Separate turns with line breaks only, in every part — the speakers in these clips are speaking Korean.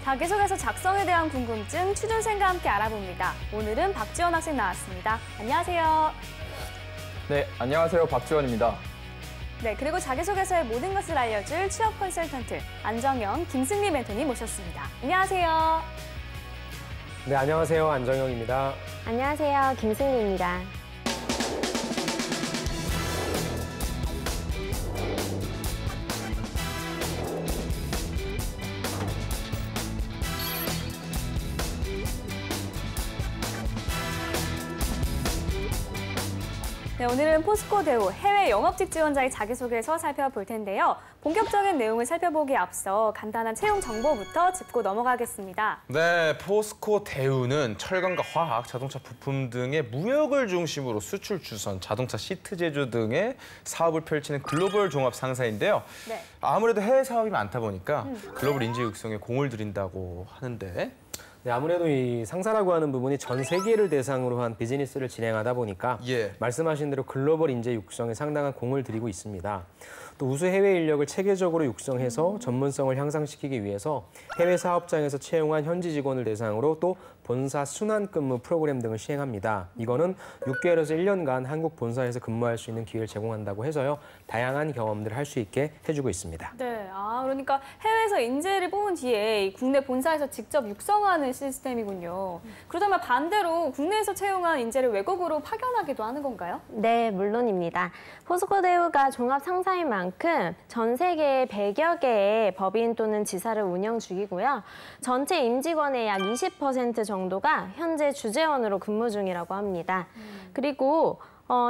자기소개서 작성에 대한 궁금증 취준생과 함께 알아봅니다. 오늘은 박지원 학생 나왔습니다. 안녕하세요.
네, 안녕하세요. 박지원입니다.
네, 그리고 자기소개서의 모든 것을 알려줄 취업 컨설턴트 안정영, 김승리 멘토님 모셨습니다. 안녕하세요.
네, 안녕하세요. 안정영입니다.
안녕하세요. 김승리입니다.
네, 오늘은 포스코 대우 해외 영업직 지원자의 자기소개서 살펴볼 텐데요. 본격적인 내용을 살펴보기에 앞서 간단한 채용 정보부터 짚고 넘어가겠습니다.
네, 포스코 대우는 철강과 화학, 자동차 부품 등의 무역을 중심으로 수출 주선, 자동차 시트 제조 등의 사업을 펼치는 글로벌 종합 상사인데요.
네.
아무래도 해외 사업이 많다 보니까 글로벌 인재 육성에 공을 들인다고 하는데
네, 아무래도 이 상사라고 하는 부분이 전 세계를 대상으로 한 비즈니스를 진행하다 보니까 말씀하신 대로 글로벌 인재 육성에 상당한 공을 들이고 있습니다. 또 우수 해외 인력을 체계적으로 육성해서 전문성을 향상시키기 위해서 해외 사업장에서 채용한 현지 직원을 대상으로 또 본사 순환 근무 프로그램 등을 시행합니다. 이거는 6개월에서 1년간 한국 본사에서 근무할 수 있는 기회를 제공한다고 해서요. 다양한 경험들을 할 수 있게 해주고 있습니다.
네, 그러니까 해외에서 인재를 뽑은 뒤에 국내 본사에서 직접 육성하는 시스템이군요. 그렇다면 반대로 국내에서 채용한 인재를 외국으로 파견하기도 하는 건가요?
네, 물론입니다. 포스코 대우가 종합 상사인 만큼 전 세계 100여 개의 법인 또는 지사를 운영 중이고요. 전체 임직원의 약 20% 정도가 현재 주재원으로 근무 중이라고 합니다. 그리고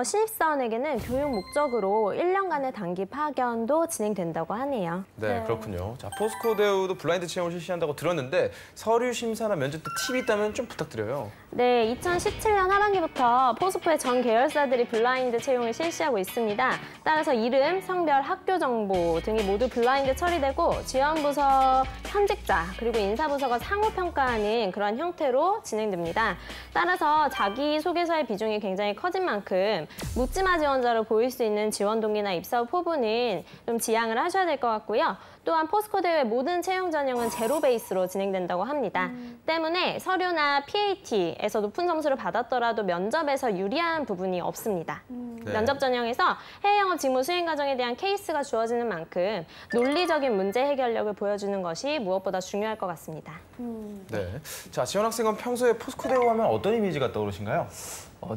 신입사원에게는 교육 목적으로 1년간의 단기 파견도 진행된다고 하네요.
네, 그렇군요. 자, 포스코 대우도 블라인드 채용을 실시한다고 들었는데 서류 심사나 면접 때 팁이 있다면 좀 부탁드려요.
네, 2017년 하반기부터 포스코의 전 계열사들이 블라인드 채용을 실시하고 있습니다. 따라서 이름, 성별, 학교 정보 등이 모두 블라인드 처리되고 지원부서 현직자 그리고 인사부서가 상호평가하는 그런 형태로 진행됩니다. 따라서 자기소개서의 비중이 굉장히 커진 만큼 묻지마 지원자로 보일 수 있는 지원 동기나 입사 후 포부는 좀 지양을 하셔야 될 것 같고요. 또한 포스코 대우의 모든 채용 전형은 제로 베이스로 진행된다고 합니다. 때문에 서류나 PAT에서 높은 점수를 받았더라도 면접에서 유리한 부분이 없습니다. 면접 전형에서 해외 영업 직무 수행 과정에 대한 케이스가 주어지는 만큼 논리적인 문제 해결력을 보여주는 것이 무엇보다 중요할 것 같습니다.
네. 자, 지원 학생은 평소에 포스코 대우 하면 어떤 이미지가 떠오르신가요?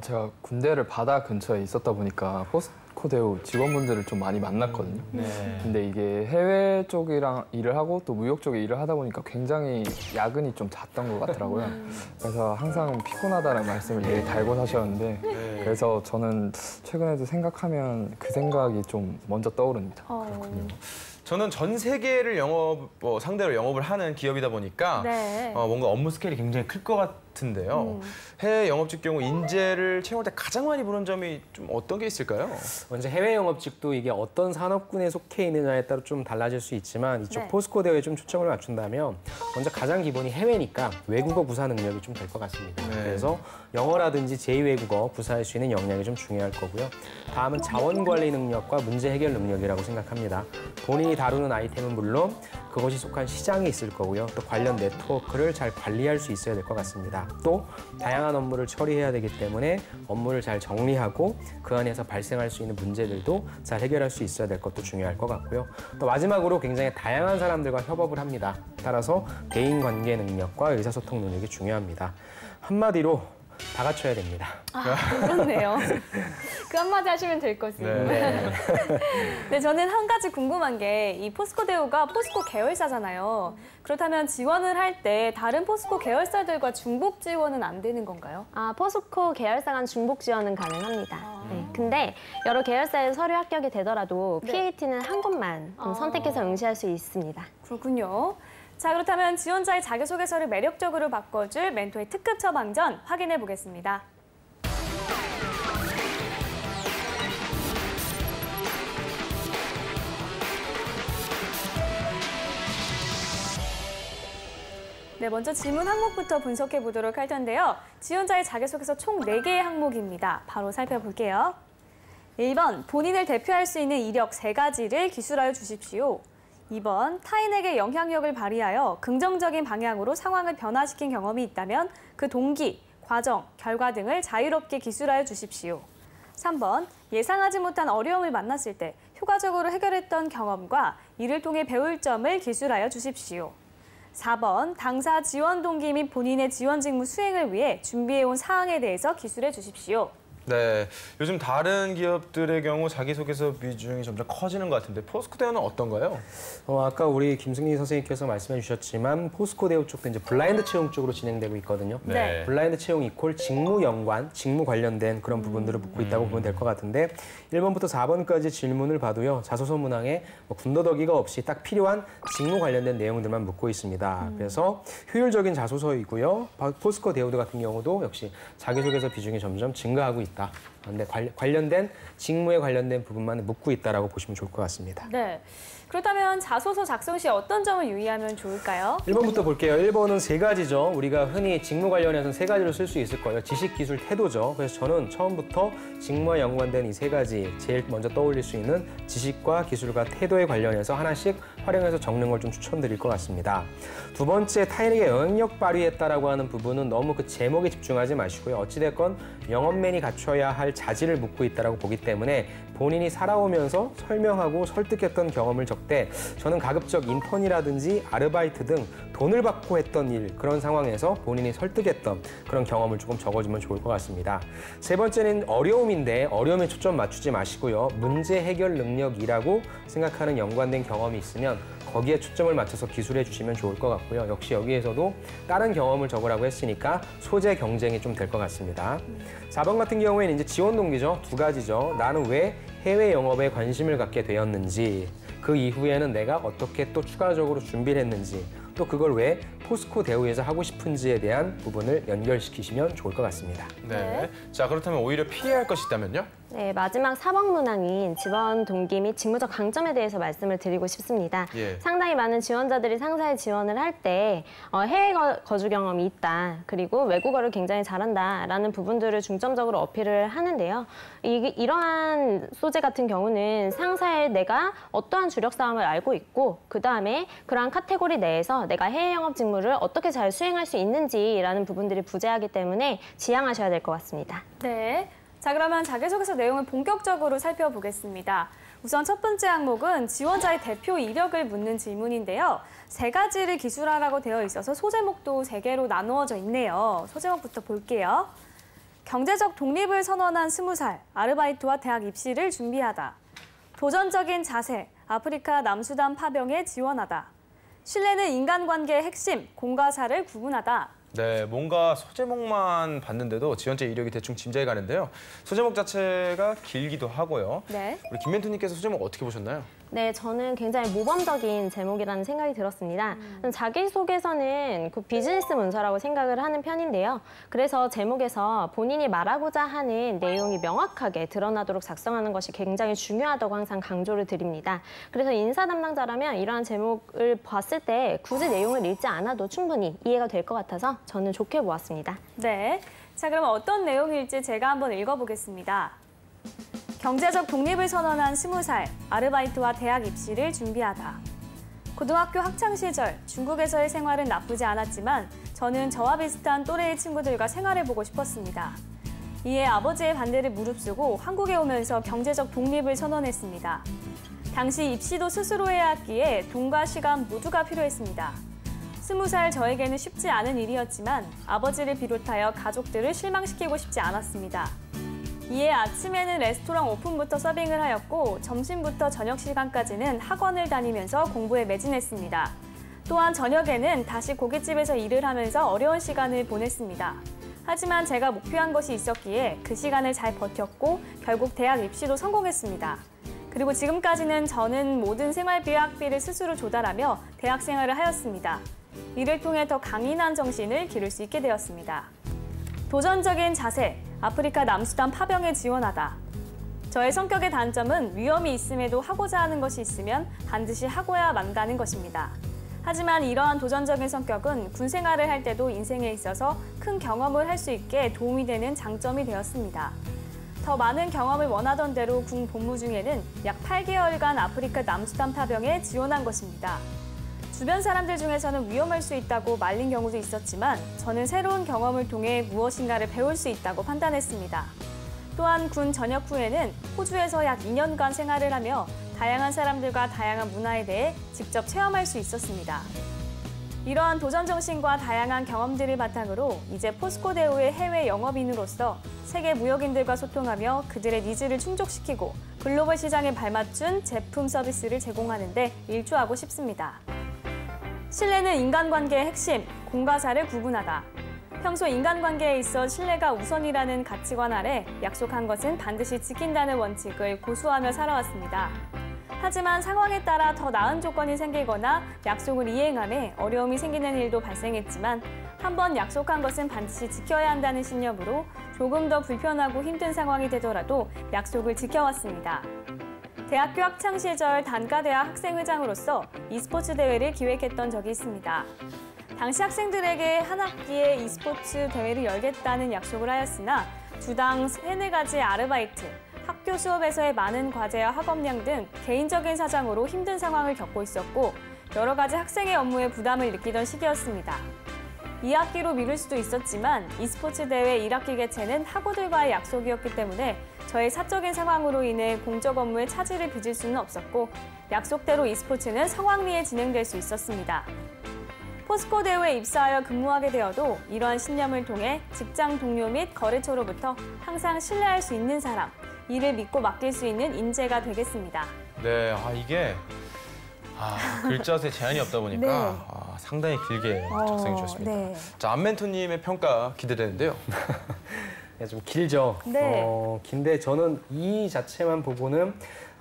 제가 군대를 바다 근처에 있었다 보니까 포스코 대우 직원분들을 좀 많이 만났거든요. 근데 이게 해외 쪽이랑 일을 하고 또 무역 쪽에 일을 하다 보니까 굉장히 야근이 좀 잦던 것 같더라고요. 그래서 항상 피곤하다는 말씀을 되게 달고 사셨는데 그래서 저는 최근에도 생각하면 그 생각이 좀 먼저 떠오릅니다.
그렇군요. 저는 전 세계를 상대로 영업을 하는 기업이다 보니까 뭔가 업무 스케일이 굉장히 클 것 같은데요. 해외 영업직 경우 인재를 채용할 때 가장 많이 보는 점이 좀 어떤 게 있을까요?
먼저 해외 영업직도 이게 어떤 산업군에 속해 있느냐에 따라 좀 달라질 수 있지만 이쪽 포스코 대우에 좀 초점을 맞춘다면 먼저 가장 기본이 해외니까 외국어 부사 능력이 좀 될 것 같습니다. 그래서 영어라든지 제2외국어 부사할 수 있는 역량이 좀 중요할 거고요. 다음은 자원관리 능력과 문제 해결 능력이라고 생각합니다. 본인이 다루는 아이템은 물론 그것이 속한 시장이 있을 거고요. 또 관련 네트워크를 잘 관리할 수 있어야 될 것 같습니다. 또 다양한 업무를 처리해야 되기 때문에 업무를 잘 정리하고 그 안에서 발생할 수 있는 문제들도 잘 해결할 수 있어야 될 것도 중요할 것 같고요. 또 마지막으로 굉장히 다양한 사람들과 협업을 합니다. 따라서 대인관계 능력과 의사소통 능력이 중요합니다. 한마디로 다 갖춰야 됩니다.
그렇네요. 그 한마디 하시면 될 것을. 네, 저는 한 가지 궁금한 게 이 포스코 대우가 포스코 계열사잖아요. 그렇다면 지원을 할 때 다른 포스코 계열사들과 중복 지원은 안 되는 건가요?
포스코 계열사 간 중복 지원은 가능합니다. 근데 여러 계열사에 서류 합격이 되더라도 PAT는 한 곳만 선택해서 응시할 수 있습니다.
그렇군요. 자, 그렇다면 지원자의 자기소개서를 매력적으로 바꿔줄 멘토의 특급 처방전 확인해 보겠습니다. 네, 먼저 질문 항목부터 분석해 보도록 할 텐데요. 지원자의 자기소개서 총 4개의 항목입니다. 바로 살펴볼게요. 1번, 본인을 대표할 수 있는 이력 3가지를 기술하여 주십시오. 2번, 타인에게 영향력을 발휘하여 긍정적인 방향으로 상황을 변화시킨 경험이 있다면 그 동기, 과정, 결과 등을 자유롭게 기술하여 주십시오. 3번, 예상하지 못한 어려움을 만났을 때 효과적으로 해결했던 경험과 이를 통해 배울 점을 기술하여 주십시오. 4번, 당사 지원 동기 및 본인의 지원 직무 수행을 위해 준비해온 사항에 대해서 기술해 주십시오.
네, 요즘 다른 기업들의 경우 자기소개서 비중이 점점 커지는 것 같은데 포스코대우는 어떤가요?
아까 우리 김승리 선생님께서 말씀해 주셨지만 포스코대우 쪽도 이제 블라인드 채용 쪽으로 진행되고 있거든요.
네.
블라인드 채용 이퀄 직무 연관, 직무 관련된 그런 부분들을 묻고 있다고 보면 될 것 같은데 1번부터 4번까지 질문을 봐도요. 자소서 문항에 군더더기가 없이 딱 필요한 직무 관련된 내용들만 묻고 있습니다. 그래서 효율적인 자소서이고요. 포스코대우도 같은 경우도 역시 자기소개서 비중이 점점 증가하고 있다. 근데 관련된 직무에 관련된 부분만 묻고 있다라고 보시면 좋을 것 같습니다.
네. 그렇다면 자소서 작성 시 어떤 점을 유의하면 좋을까요?
1번부터 볼게요. 1번은 3가지죠. 우리가 흔히 직무 관련해서는 3가지로 쓸 수 있을 거예요. 지식, 기술, 태도죠. 그래서 저는 처음부터 직무와 연관된 이 3가지 제일 먼저 떠올릴 수 있는 지식과 기술과 태도에 관련해서 하나씩 활용해서 적는 걸 좀 추천드릴 것 같습니다. 2번째, 타인에게 영향력 발휘했다라고 하는 부분은 너무 그 제목에 집중하지 마시고요. 어찌됐건 영업맨이 갖춰야 할 자질을 묻고 있다고 보기 때문에 본인이 살아오면서 설명하고 설득했던 경험을 적되 저는 가급적 인턴이라든지 아르바이트 등 돈을 받고 했던 일, 그런 상황에서 본인이 설득했던 그런 경험을 조금 적어주면 좋을 것 같습니다. 3번째는 어려움인데 어려움에 초점 맞추지 마시고요. 문제 해결 능력이라고 생각하는 연관된 경험이 있으면 거기에 초점을 맞춰서 기술해 주시면 좋을 것 같고요. 역시 여기에서도 다른 경험을 적으라고 했으니까 소재 경쟁이 좀 될 것 같습니다. 4번 같은 경우에는 이제 지원 동기죠. 2가지죠. 나는 왜 해외 영업에 관심을 갖게 되었는지, 그 이후에는 내가 어떻게 또 추가적으로 준비를 했는지, 또 그걸 왜 포스코대우에서 하고 싶은지에 대한 부분을 연결시키시면 좋을 것 같습니다.
네. 자, 그렇다면 오히려 피해야 할 것이 있다면요?
네, 마지막 4번 문항인 지원 동기 및 직무적 강점에 대해서 말씀을 드리고 싶습니다.
예.
상당히 많은 지원자들이 상사에 지원을 할 때 해외 거주 경험이 있다, 그리고 외국어를 굉장히 잘한다라는 부분들을 중점적으로 어필을 하는데요. 이러한 소재 같은 경우는 상사의 내가 어떠한 주력 사항을 알고 있고 그다음에 그러한 카테고리 내에서 내가 해외 영업 직무를 어떻게 잘 수행할 수 있는지라는 부분들이 부재하기 때문에 지양하셔야 될 것 같습니다.
네. 자, 그러면 자기소개서 내용을 본격적으로 살펴보겠습니다. 우선 첫 번째 항목은 지원자의 대표 이력을 묻는 질문인데요. 3가지를 기술하라고 되어 있어서 소제목도 3개로 나누어져 있네요. 소제목부터 볼게요. 경제적 독립을 선언한 20살, 아르바이트와 대학 입시를 준비하다. 도전적인 자세, 아프리카 남수단 파병에 지원하다. 신뢰는 인간관계의 핵심, 공과사를 구분하다.
네, 뭔가 소제목만 봤는데도 지원자 이력이 대충 짐작이 가는데요. 소제목 자체가 길기도 하고요.
네.
우리 김멘토님께서 소제목 어떻게 보셨나요?
네, 저는 굉장히 모범적인 제목이라는 생각이 들었습니다. 자기소개서는 그 비즈니스 문서라고 생각을 하는 편인데요. 그래서 제목에서 본인이 말하고자 하는 내용이 명확하게 드러나도록 작성하는 것이 굉장히 중요하다고 항상 강조를 드립니다. 그래서 인사 담당자라면 이러한 제목을 봤을 때 굳이 내용을 읽지 않아도 충분히 이해가 될 것 같아서 저는 좋게 보았습니다.
네. 자, 그럼 어떤 내용일지 제가 한번 읽어보겠습니다. 경제적 독립을 선언한 20살, 아르바이트와 대학 입시를 준비하다. 고등학교 학창시절, 중국에서의 생활은 나쁘지 않았지만 저는 저와 비슷한 또래의 친구들과 생활해보고 싶었습니다. 이에 아버지의 반대를 무릅쓰고 한국에 오면서 경제적 독립을 선언했습니다. 당시 입시도 스스로 해야 했기에 돈과 시간 모두가 필요했습니다. 20살 저에게는 쉽지 않은 일이었지만 아버지를 비롯하여 가족들을 실망시키고 싶지 않았습니다. 이에 아침에는 레스토랑 오픈부터 서빙을 하였고 점심부터 저녁 시간까지는 학원을 다니면서 공부에 매진했습니다. 또한 저녁에는 다시 고깃집에서 일을 하면서 어려운 시간을 보냈습니다. 하지만 제가 목표한 것이 있었기에 그 시간을 잘 버텼고 결국 대학 입시도 성공했습니다. 그리고 지금까지는 저는 모든 생활비와 학비를 스스로 조달하며 대학 생활을 하였습니다. 이를 통해 더 강인한 정신을 기를 수 있게 되었습니다. 도전적인 자세, 아프리카 남수단 파병에 지원하다. 저의 성격의 단점은 위험이 있음에도 하고자 하는 것이 있으면 반드시 하고야 만다는 것입니다. 하지만 이러한 도전적인 성격은 군 생활을 할 때도 인생에 있어서 큰 경험을 할 수 있게 도움이 되는 장점이 되었습니다. 더 많은 경험을 원하던 대로 군 복무 중에는 약 8개월간 아프리카 남수단 파병에 지원한 것입니다. 주변 사람들 중에서는 위험할 수 있다고 말린 경우도 있었지만 저는 새로운 경험을 통해 무엇인가를 배울 수 있다고 판단했습니다. 또한 군 전역 후에는 호주에서 약 2년간 생활을 하며 다양한 사람들과 다양한 문화에 대해 직접 체험할 수 있었습니다. 이러한 도전 정신과 다양한 경험들을 바탕으로 이제 포스코 대우의 해외 영업인으로서 세계 무역인들과 소통하며 그들의 니즈를 충족시키고 글로벌 시장에 발맞춘 제품 서비스를 제공하는 데 일조하고 싶습니다. 신뢰는 인간관계의 핵심, 공과사를 구분하다. 평소 인간관계에 있어 신뢰가 우선이라는 가치관 아래 약속한 것은 반드시 지킨다는 원칙을 고수하며 살아왔습니다. 하지만 상황에 따라 더 나은 조건이 생기거나 약속을 이행함에 어려움이 생기는 일도 발생했지만 한번 약속한 것은 반드시 지켜야 한다는 신념으로 조금 더 불편하고 힘든 상황이 되더라도 약속을 지켜왔습니다. 대학교 학창 시절 단과대학 학생회장으로서 e스포츠 대회를 기획했던 적이 있습니다. 당시 학생들에게 한 학기에 e스포츠 대회를 열겠다는 약속을 하였으나 주당 3-4가지 아르바이트, 학교 수업에서의 많은 과제와 학업량 등 개인적인 사정으로 힘든 상황을 겪고 있었고 여러 가지 학생의 업무에 부담을 느끼던 시기였습니다. 2학기로 미룰 수도 있었지만 e스포츠 대회 1학기 개최는 학우들과의 약속이었기 때문에 저의 사적인 상황으로 인해 공적 업무에 차질을 빚을 수는 없었고 약속대로 e스포츠는 성황리에 진행될 수 있었습니다. 포스코 대우에 입사하여 근무하게 되어도 이러한 신념을 통해 직장 동료 및 거래처로부터 항상 신뢰할 수 있는 사람, 이를 믿고 맡길 수 있는 인재가 되겠습니다.
네, 이게 글자 수에 제한이 없다 보니까
네.
상당히 길게 작성해 주셨습니다.
네.
자, 안멘토님의 평가 기대되는데요.
네, 좀 길죠.
네.
긴데 저는 이 자체만 보고는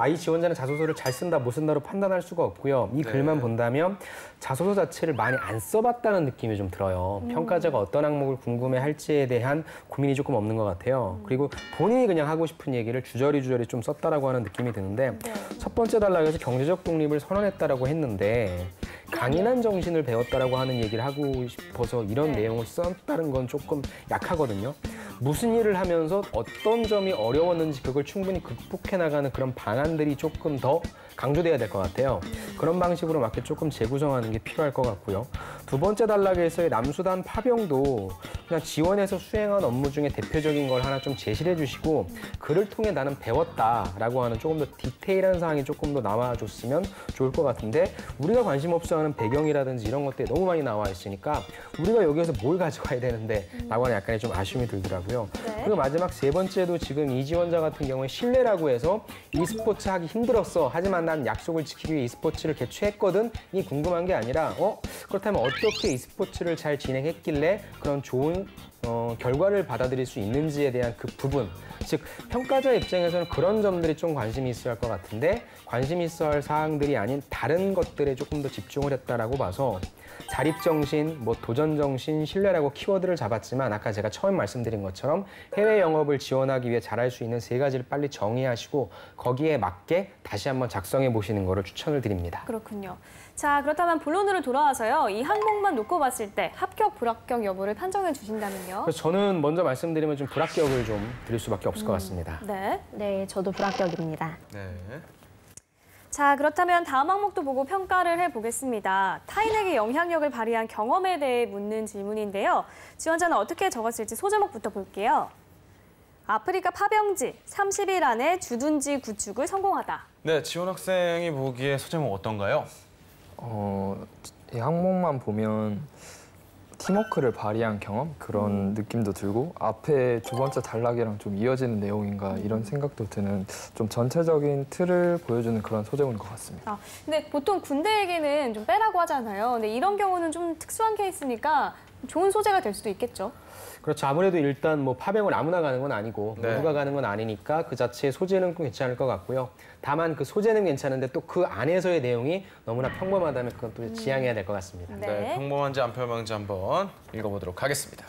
이 지원자는 자소서를 잘 쓴다 못 쓴다로 판단할 수가 없고요. 이 글만 본다면 자소서 자체를 많이 안 써봤다는 느낌이 좀 들어요. 평가자가 어떤 항목을 궁금해할지에 대한 고민이 조금 없는 것 같아요. 그리고 본인이 그냥 하고 싶은 얘기를 주저리 좀 썼다라고 하는 느낌이 드는데 첫 번째 단락에서 경제적 독립을 선언했다라고 했는데 강인한 정신을 배웠다라고 하는 얘기를 하고 싶어서 이런 내용을 썼다는 건 조금 약하거든요. 무슨 일을 하면서 어떤 점이 어려웠는지 그걸 충분히 극복해 나가는 그런 방안들이 조금 더 강조돼야 될 것 같아요. 그런 방식으로 맞게 조금 재구성하는 게 필요할 것 같고요. 두 번째 단락에서의 남수단 파병도 그냥 지원해서 수행한 업무 중에 대표적인 걸 하나 좀 제시를 해주시고 그를 통해 나는 배웠다라고 하는 조금 더 디테일한 사항이 조금 더 나와줬으면 좋을 것 같은데 우리가 관심 없어하는 배경이라든지 이런 것들이 너무 많이 나와 있으니까 우리가 여기에서 뭘 가져가야 되는데 라고 하는 약간의 좀 아쉬움이 들더라고요. 그리고 마지막 세 번째도 지금 이 지원자 같은 경우에 신뢰라고 해서 e스포츠 하기 힘들었어. 하지만 난 약속을 지키기 위해 e스포츠를 개최했거든. 이 궁금한 게 아니라 그렇다면 어떻게 e스포츠를 잘 진행했길래 그런 좋은 결과를 받아들일 수 있는지에 대한 그 부분, 즉 평가자 입장에서는 그런 점들이 좀 관심이 있어야 할 것 같은데 관심 있어야 할 사항들이 아닌 다른 것들에 조금 더 집중을 했다라고 봐서 자립정신, 도전정신, 신뢰라고 키워드를 잡았지만 아까 제가 처음 말씀드린 것처럼 해외 영업을 지원하기 위해 잘할 수 있는 3가지를 빨리 정의하시고 거기에 맞게 다시 한번 작성해 보시는 거를 추천을 드립니다.
그렇군요. 자, 그렇다면 본론으로 돌아와서요. 이 항목만 놓고 봤을 때 합격, 불합격 여부를 판정해 주신다면요?
그래서 저는 먼저 말씀드리면 좀 불합격을 좀 드릴 수밖에 없을 것 같습니다.
네, 저도 불합격입니다.
네.
자, 그렇다면 다음 항목도 보고 평가를 해보겠습니다. 타인에게 영향력을 발휘한 경험에 대해 묻는 질문인데요. 지원자는 어떻게 적었을지 소제목부터 볼게요. 아프리카 파병지 30일 안에 주둔지 구축을 성공하다.
네, 지원 학생이 보기에 소제목 어떤가요?
이 항목만 보면 팀워크를 발휘한 경험? 그런 느낌도 들고 앞에 두 번째 단락이랑 좀 이어지는 내용인가 이런 생각도 드는 좀 전체적인 틀을 보여주는 그런 소제목인 것 같습니다.
근데 보통 군대 얘기는 좀 빼라고 하잖아요. 근데 이런 경우는 좀 특수한 케이스니까 좋은 소재가 될 수도 있겠죠.
그렇죠. 아무래도 일단 파병을 아무나 가는 건 아니고
네.
누가 가는 건 아니니까 그 자체의 소재는 괜찮을 것 같고요. 다만 그 소재는 괜찮은데 또 그 안에서의 내용이 너무나 평범하다면 그건 또 지양해야 될 것 같습니다.
네.
평범한지 안 평범한지 한번 읽어보도록 하겠습니다.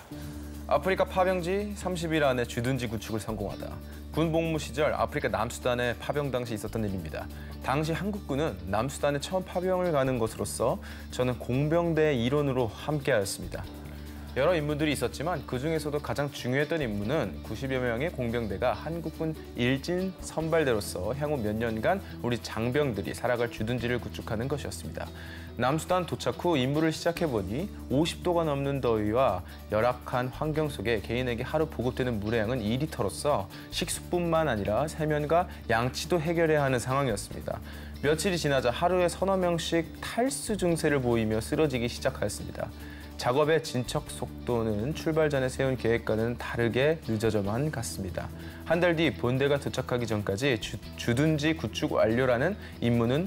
아프리카 파병지 30일 안에 주둔지 구축을 성공하다. 군 복무 시절 아프리카 남수단에 파병 당시 있었던 일입니다. 당시 한국군은 남수단에 처음 파병을 가는 것으로서 저는 공병대 일원으로 함께하였습니다. 여러 인물들이 있었지만 그중에서도 가장 중요했던 임무는 90여 명의 공병대가 한국군 일진 선발대로서 향후 몇 년간 우리 장병들이 살아갈 주둔지를 구축하는 것이었습니다. 남수단 도착 후 임무를 시작해보니 50도가 넘는 더위와 열악한 환경 속에 개인에게 하루 보급되는 물의 양은 2리터로서 식수뿐만 아니라 세면과 양치도 해결해야 하는 상황이었습니다. 며칠이 지나자 하루에 서너 명씩 탈수 증세를 보이며 쓰러지기 시작하였습니다. 작업의 진척 속도는 출발 전에 세운 계획과는 다르게 늦어져만 갔습니다. 한 달 뒤 본대가 도착하기 전까지 주둔지 구축 완료라는 임무는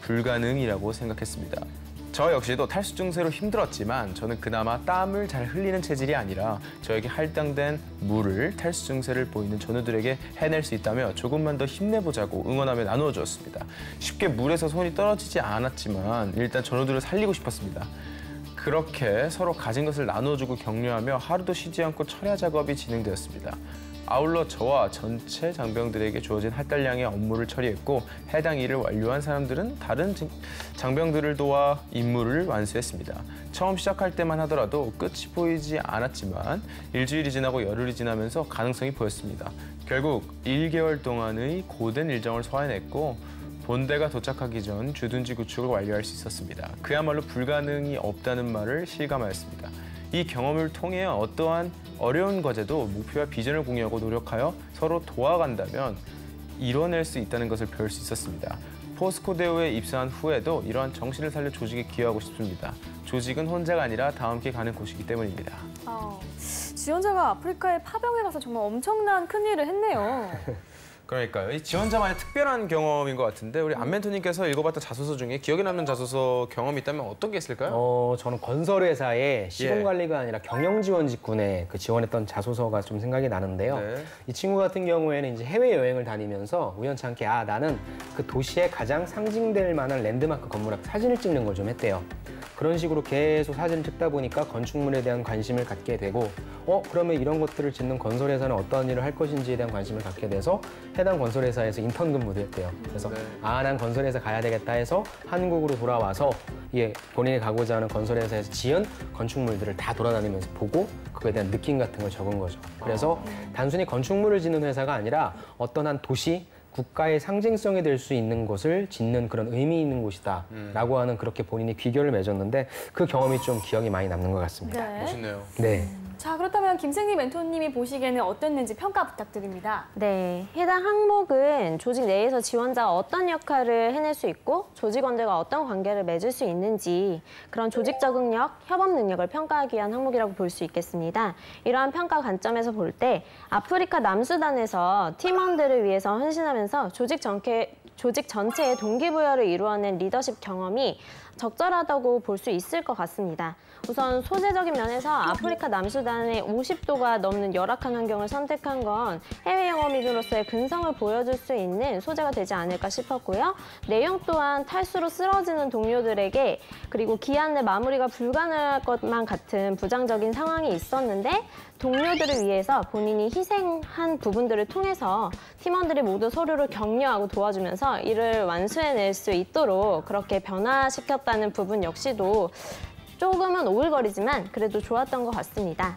불가능이라고 생각했습니다. 저 역시도 탈수 증세로 힘들었지만 저는 그나마 땀을 잘 흘리는 체질이 아니라 저에게 할당된 물을 탈수 증세를 보이는 전우들에게 해낼 수 있다며 조금만 더 힘내보자고 응원하며 나누어 주었습니다. 쉽게 물에서 손이 떨어지지 않았지만 일단 전우들을 살리고 싶었습니다. 그렇게 서로 가진 것을 나눠주고 격려하며 하루도 쉬지 않고 철야 작업이 진행되었습니다. 아울러 저와 전체 장병들에게 주어진 할당량의 업무를 처리했고 해당 일을 완료한 사람들은 다른 장병들을 도와 임무를 완수했습니다. 처음 시작할 때만 하더라도 끝이 보이지 않았지만 일주일이 지나고 열흘이 지나면서 가능성이 보였습니다. 결국 1개월 동안의 고된 일정을 소화해냈고 본대가 도착하기 전 주둔지 구축을 완료할 수 있었습니다. 그야말로 불가능이 없다는 말을 실감하였습니다. 이 경험을 통해 어떠한 어려운 과제도 목표와 비전을 공유하고 노력하여 서로 도와간다면 이뤄낼 수 있다는 것을 배울 수 있었습니다. 포스코대우에 입사한 후에도 이러한 정신을 살려 조직에 기여하고 싶습니다. 조직은 혼자가 아니라 다 함께 가는 곳이기 때문입니다.
지원자가 아프리카에 파병에 가서 정말 엄청난 큰일을 했네요.
그러니까요. 이 지원자만의 특별한 경험인 것 같은데 우리 안 멘토님께서 읽어봤던 자소서 중에 기억에 남는 자소서 경험이 있다면 어떤 게 있을까요?
저는 건설회사의 시공관리가 아니라 경영지원 직군에 지원했던 자소서가 좀 생각이 나는데요.
네.
이 친구 같은 경우에는 이제 해외여행을 다니면서 우연찮게 나는 그 도시의 가장 상징될 만한 랜드마크 건물 앞 사진을 찍는 걸 좀 했대요. 그런 식으로 계속 사진을 찍다 보니까 건축물에 대한 관심을 갖게 되고 그러면 이런 것들을 짓는 건설회사는 어떤 일을 할 것인지에 대한 관심을 갖게 돼서 해당 건설회사에서 인턴 근무도 했대요. 그래서 난 건설회사 가야 되겠다 해서 한국으로 돌아와서 본인이 가고자 하는 건설회사에서 지은 건축물들을 다 돌아다니면서 보고 그거에 대한 느낌 같은 걸 적은 거죠. 그래서 단순히 건축물을 짓는 회사가 아니라 어떤 한 도시, 국가의 상징성이 될 수 있는 것을 짓는 그런 의미 있는 곳이다 라고 하는 그렇게 본인이 귀결을 맺었는데 그 경험이 좀 기억이 많이 남는 것 같습니다.
네.
멋있네요.
네.
자, 그렇다면 김승리 멘토님이 보시기에는 어땠는지 평가 부탁드립니다.
네, 해당 항목은 조직 내에서 지원자가 어떤 역할을 해낼 수 있고 조직원들과 어떤 관계를 맺을 수 있는지 그런 조직 적응력, 협업 능력을 평가하기 위한 항목이라고 볼 수 있겠습니다. 이러한 평가 관점에서 볼 때 아프리카 남수단에서 팀원들을 위해서 헌신하면서 조직 전체의 동기부여를 이루어낸 리더십 경험이 적절하다고 볼 수 있을 것 같습니다. 우선 소재적인 면에서 아프리카 남수단의 50도가 넘는 열악한 환경을 선택한 건 해외 영업인으로서의 근성을 보여줄 수 있는 소재가 되지 않을까 싶었고요. 내용 또한 탈수로 쓰러지는 동료들에게 그리고 기한 내 마무리가 불가능할 것만 같은 부정적인 상황이 있었는데 동료들을 위해서 본인이 희생한 부분들을 통해서 팀원들이 모두 서로를 격려하고 도와주면서 이를 완수해낼 수 있도록 그렇게 변화시켰다는 부분 역시도 조금은 오글거리지만 그래도 좋았던 것 같습니다.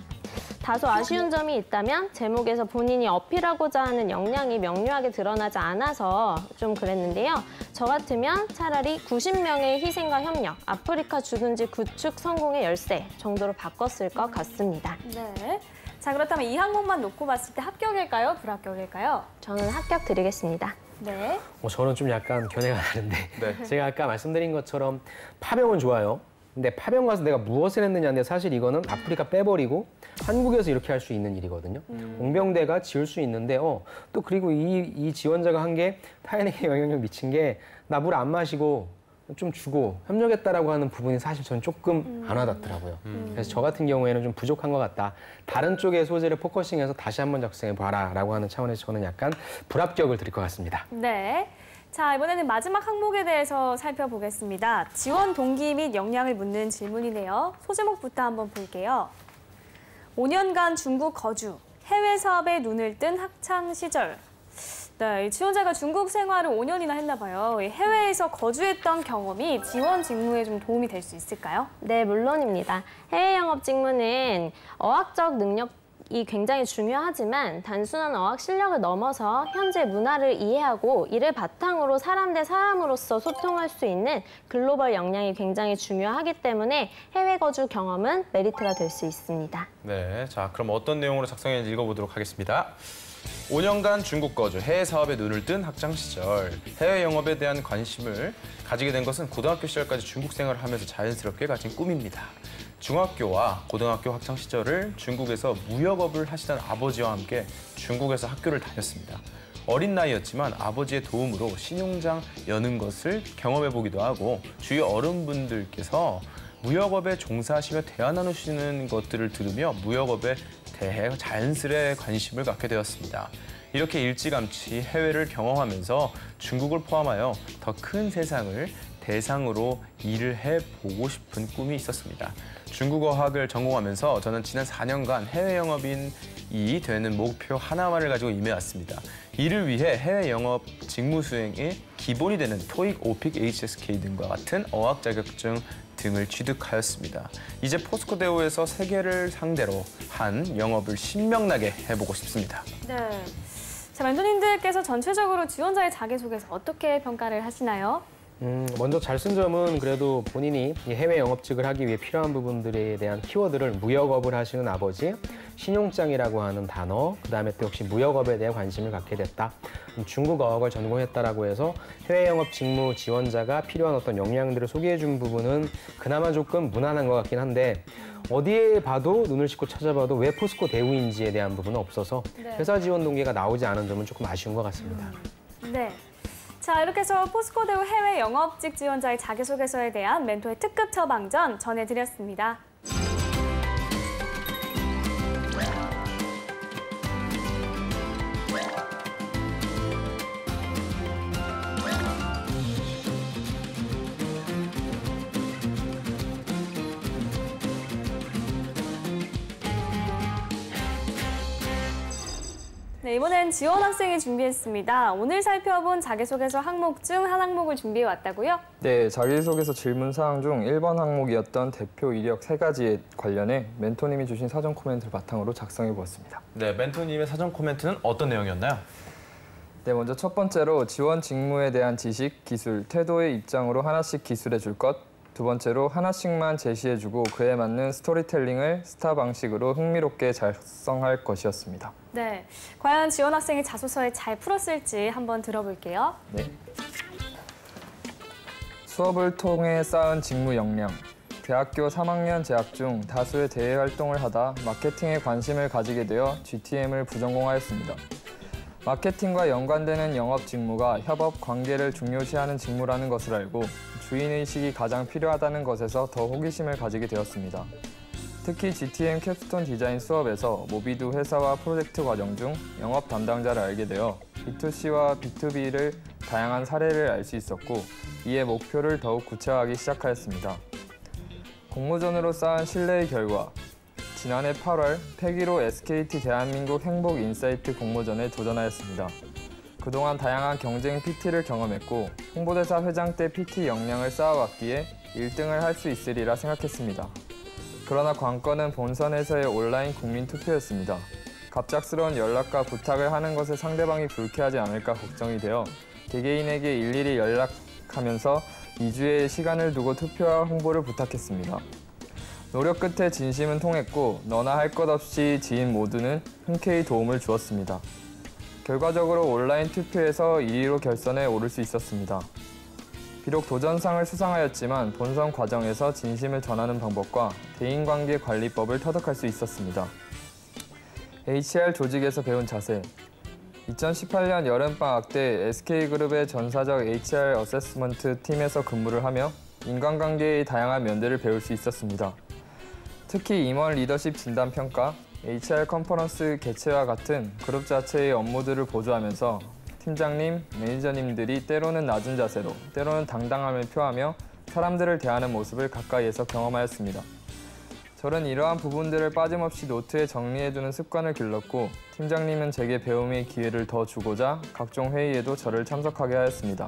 다소 아쉬운 점이 있다면 제목에서 본인이 어필하고자 하는 역량이 명료하게 드러나지 않아서 좀 그랬는데요. 저 같으면 차라리 90명의 희생과 협력, 아프리카 주둔지 구축 성공의 열쇠 정도로 바꿨을 것 같습니다.
네. 자, 그렇다면 이 항목만 놓고 봤을 때 합격일까요? 불합격일까요?
저는 합격 드리겠습니다.
네.
저는 좀 약간 견해가 다른데 제가 아까 말씀드린 것처럼 파병은 좋아요. 근데 파병 가서 내가 무엇을 했느냐인데 사실 이거는 아프리카 빼버리고 한국에서 이렇게 할 수 있는 일이거든요. 공병대가 지을 수 있는데 또 그리고 이 지원자가 한 게 타인에게 영향을 미친 게 나 물 안 마시고 좀 주고 협력했다라고 하는 부분이 사실 저는 조금 안 와닿더라고요. 그래서 저 같은 경우에는 좀 부족한 것 같다. 다른 쪽의 소재를 포커싱해서 다시 한번 작성해봐라 라고 하는 차원에서 저는 약간 불합격을 드릴 것 같습니다.
네. 자, 이번에는 마지막 항목에 대해서 살펴보겠습니다. 지원 동기 및 역량을 묻는 질문이네요. 소제목부터 한번 볼게요. 5년간 중국 거주, 해외 사업에 눈을 뜬 학창 시절. 네, 이 지원자가 중국 생활을 5년이나 했나 봐요. 이 해외에서 거주했던 경험이 지원 직무에 좀 도움이 될 수 있을까요?
네, 물론입니다. 해외 영업 직무는 어학적 능력이 굉장히 중요하지만 단순한 어학 실력을 넘어서 현재 문화를 이해하고 이를 바탕으로 사람 대 사람으로서 소통할 수 있는 글로벌 역량이 굉장히 중요하기 때문에 해외 거주 경험은 메리트가 될 수 있습니다.
네, 자 그럼 어떤 내용으로 작성했는지 읽어보도록 하겠습니다. 5년간 중국 거주, 해외 사업에 눈을 뜬 학창 시절. 해외 영업에 대한 관심을 가지게 된 것은 고등학교 시절까지 중국 생활을 하면서 자연스럽게 가진 꿈입니다. 중학교와 고등학교 학창 시절을 중국에서 무역업을 하시던 아버지와 함께 중국에서 학교를 다녔습니다. 어린 나이였지만 아버지의 도움으로 신용장 여는 것을 경험해보기도 하고 주위 어른분들께서 무역업에 종사하시며 대화 나누시는 것들을 들으며 무역업에 대해 자연스레 관심을 갖게 되었습니다. 이렇게 일찌감치 해외를 경험하면서 중국을 포함하여 더 큰 세상을 대상으로 일을 해보고 싶은 꿈이 있었습니다. 중국어학을 전공하면서 저는 지난 4년간 해외 영업인이 되는 목표 하나만을 가지고 임해왔습니다. 이를 위해 해외 영업 직무 수행의 기본이 되는 토익, 오픽, HSK 등과 같은 어학 자격증 등을 취득하였습니다. 이제 포스코 대우에서 세계를 상대로 한 영업을 신명나게 해보고 싶습니다.
네. 자, 멘토님들께서 전체적으로 지원자의 자기소개서 어떻게 평가를 하시나요?
먼저 잘 쓴 점은 그래도 본인이 해외 영업직을 하기 위해 필요한 부분들에 대한 키워드를 무역업을 하시는 아버지, 신용장이라고 하는 단어, 그다음에 또 역시 무역업에 대해 관심을 갖게 됐다. 중국 어학을 전공했다라고 해서 해외 영업 직무 지원자가 필요한 어떤 역량들을 소개해 준 부분은 그나마 조금 무난한 것 같긴 한데 어디에 봐도 눈을 씻고 찾아봐도 왜 포스코 대우인지에 대한 부분은 없어서 회사 지원 동기가 나오지 않은 점은 조금 아쉬운 것 같습니다.
네. 자, 이렇게 해서 포스코 대우 해외 영업직 지원자의 자기소개서에 대한 멘토의 특급 처방전 전해드렸습니다. 네, 이번엔 지원 학생이 준비했습니다. 오늘 살펴본 자기소개서 항목 중 한 항목을 준비해왔다고요?
네, 자기소개서 질문 사항 중 1번 항목이었던 대표 이력 3가지에 관련해 멘토님이 주신 사전 코멘트를 바탕으로 작성해보았습니다.
네, 멘토님의 사전 코멘트는 어떤 내용이었나요?
네, 먼저 첫 번째로 지원 직무에 대한 지식, 기술, 태도의 입장으로 하나씩 기술해 줄 것. 두 번째로 하나씩만 제시해주고 그에 맞는 스토리텔링을 스타 방식으로 흥미롭게 작성할 것이었습니다.
네, 과연 지원 학생이 자소서에 잘 풀었을지 한번 들어볼게요.
네. 수업을 통해 쌓은 직무 역량. 대학교 3학년 재학 중 다수의 대외 활동을 하다 마케팅에 관심을 가지게 되어 GTM을 부전공하였습니다. 마케팅과 연관되는 영업 직무가 협업, 관계를 중요시하는 직무라는 것을 알고 주인의식이 가장 필요하다는 것에서 더 호기심을 가지게 되었습니다. 특히 GTM 캡스톤 디자인 수업에서 모비두 회사와 프로젝트 과정 중 영업 담당자를 알게 되어 B2C와 B2B를 다양한 사례를 알 수 있었고 이에 목표를 더욱 구체화하기 시작하였습니다. 공모전으로 쌓은 신뢰의 결과 지난해 8월 패기로 SKT 대한민국 행복 인사이트 공모전에 도전하였습니다. 그동안 다양한 경쟁 PT를 경험했고 홍보대사 회장 때 PT 역량을 쌓아왔기에 1등을 할 수 있으리라 생각했습니다. 그러나 관건은 본선에서의 온라인 국민 투표였습니다. 갑작스러운 연락과 부탁을 하는 것에 상대방이 불쾌하지 않을까 걱정이 되어 개개인에게 일일이 연락하면서 2주의 시간을 두고 투표와 홍보를 부탁했습니다. 노력 끝에 진심은 통했고 너나 할 것 없이 지인 모두는 흔쾌히 도움을 주었습니다. 결과적으로 온라인 투표에서 1위로 결선에 오를 수 있었습니다. 비록 도전상을 수상하였지만 본선 과정에서 진심을 전하는 방법과 대인관계 관리법을 터득할 수 있었습니다. HR 조직에서 배운 자세. 2018년 여름방학 때 SK그룹의 전사적 HR 어세스먼트 팀에서 근무를 하며 인간관계의 다양한 면들을 배울 수 있었습니다. 특히 임원 리더십 진단 평가, HR 컨퍼런스 개최와 같은 그룹 자체의 업무들을 보조하면서 팀장님, 매니저님들이 때로는 낮은 자세로, 때로는 당당함을 표하며 사람들을 대하는 모습을 가까이에서 경험하였습니다. 저는 이러한 부분들을 빠짐없이 노트에 정리해두는 습관을 길렀고 팀장님은 제게 배움의 기회를 더 주고자 각종 회의에도 저를 참석하게 하였습니다.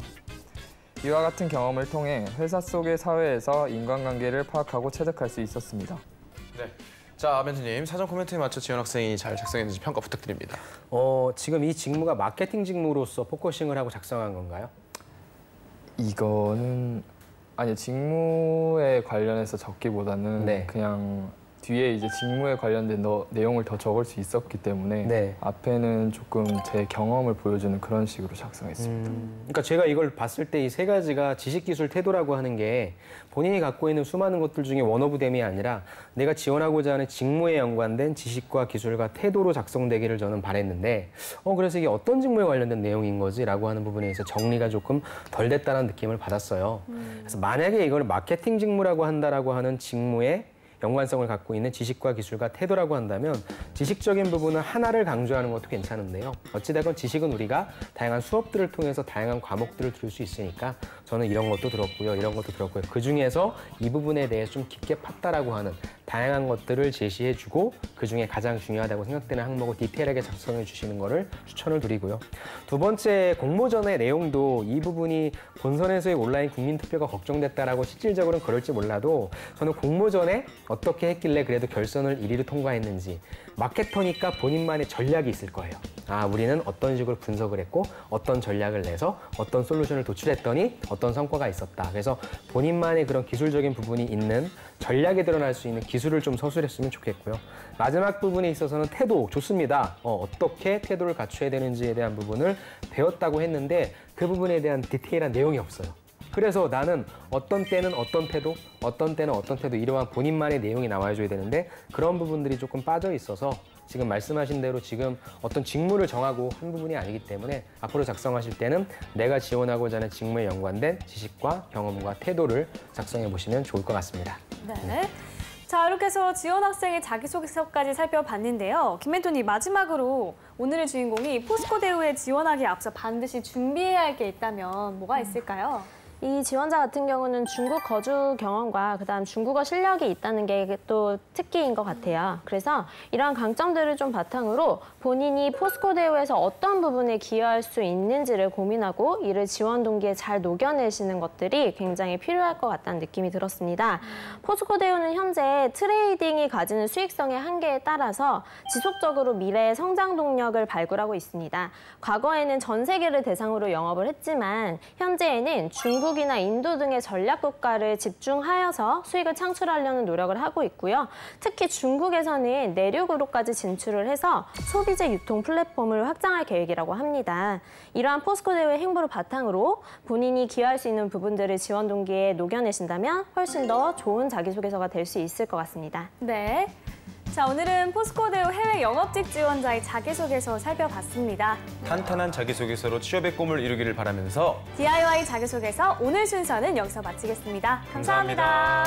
이와 같은 경험을 통해 회사 속의 사회에서 인간관계를 파악하고 체득할 수 있었습니다.
네. 자, 멘토님, 사전 코멘트에 맞춰 지원 학생이 잘 작성했는지 평가 부탁드립니다.
지금 이 직무가 마케팅 직무로서 포커싱을 하고 작성한 건가요?
이거는 아니 직무에 관련해서 적기보다는
네.
그냥 뒤에 이제 직무에 관련된 내용을 더 적을 수 있었기 때문에
네.
앞에는 조금 제 경험을 보여주는 그런 식으로 작성했습니다.
그러니까 제가 이걸 봤을 때 이 세 가지가 지식, 기술, 태도라고 하는 게 본인이 갖고 있는 수많은 것들 중에 원오브댐이 아니라 내가 지원하고자 하는 직무에 연관된 지식과 기술과 태도로 작성되기를 저는 바랬는데 그래서 이게 어떤 직무에 관련된 내용인 거지라고 하는 부분에 있어서 정리가 조금 덜 됐다는 느낌을 받았어요. 그래서 만약에 이걸 마케팅 직무라고 한다라고 하는 직무에 연관성을 갖고 있는 지식과 기술과 태도라고 한다면 지식적인 부분은 하나를 강조하는 것도 괜찮은데요. 어찌되건 지식은 우리가 다양한 수업들을 통해서 다양한 과목들을 들을 수 있으니까 저는 이런 것도 들었고요. 이런 것도 들었고요. 그중에서 이 부분에 대해서 좀 깊게 팠다라고 하는 다양한 것들을 제시해주고 그중에 가장 중요하다고 생각되는 항목을 디테일하게 작성해 주시는 거를 추천을 드리고요. 두 번째, 공모전의 내용도 이 부분이 본선에서의 온라인 국민투표가 걱정됐다라고 실질적으로는 그럴지 몰라도 저는 공모전에 어떻게 했길래 그래도 결선을 1위로 통과했는지 마케터니까 본인만의 전략이 있을 거예요. 우리는 어떤 식으로 분석을 했고 어떤 전략을 내서 어떤 솔루션을 도출했더니 어떤 성과가 있었다. 그래서 본인만의 그런 기술적인 부분이 있는 전략에 드러날 수 있는 기술을 좀 서술했으면 좋겠고요. 마지막 부분에 있어서는 태도 좋습니다. 어떻게 태도를 갖춰야 되는지에 대한 부분을 배웠다고 했는데 그 부분에 대한 디테일한 내용이 없어요. 그래서 나는 어떤 때는 어떤 태도, 어떤 때는 어떤 태도 이러한 본인만의 내용이 나와줘야 되는데 그런 부분들이 조금 빠져 있어서 지금 말씀하신 대로 지금 어떤 직무를 정하고 한 부분이 아니기 때문에 앞으로 작성하실 때는 내가 지원하고자 하는 직무에 연관된 지식과 경험과 태도를 작성해 보시면 좋을 것 같습니다.
네. 자, 이렇게 해서 지원 학생의 자기소개서까지 살펴봤는데요. 김멘토님, 마지막으로 오늘의 주인공이 포스코 대우에 지원하기에 앞서 반드시 준비해야 할 게 있다면 뭐가 있을까요?
이 지원자 같은 경우는 중국 거주 경험과 그다음 중국어 실력이 있다는 게 또 특기인 것 같아요. 그래서 이러한 강점들을 좀 바탕으로 본인이 포스코 대우에서 어떤 부분에 기여할 수 있는지를 고민하고 이를 지원 동기에 잘 녹여내시는 것들이 굉장히 필요할 것 같다는 느낌이 들었습니다. 포스코 대우는 현재 트레이딩이 가지는 수익성의 한계에 따라서 지속적으로 미래의 성장 동력을 발굴하고 있습니다. 과거에는 전 세계를 대상으로 영업을 했지만 현재에는 중국이나 인도 등의 전략 국가를 집중하여서 수익을 창출하려는 노력을 하고 있고요. 특히 중국에서는 내륙으로까지 진출을 해서 소비재 유통 플랫폼을 확장할 계획이라고 합니다. 이러한 포스코 대우의 행보를 바탕으로 본인이 기여할 수 있는 부분들을 지원 동기에 녹여내신다면 훨씬 더 좋은 자기소개서가 될 수 있을 것 같습니다.
네. 자, 오늘은 포스코 대우 해외 영업직 지원자의 자기소개서 살펴봤습니다.
탄탄한 자기소개서로 취업의 꿈을 이루기를 바라면서
DIY 자기소개서 오늘 순서는 여기서 마치겠습니다. 감사합니다.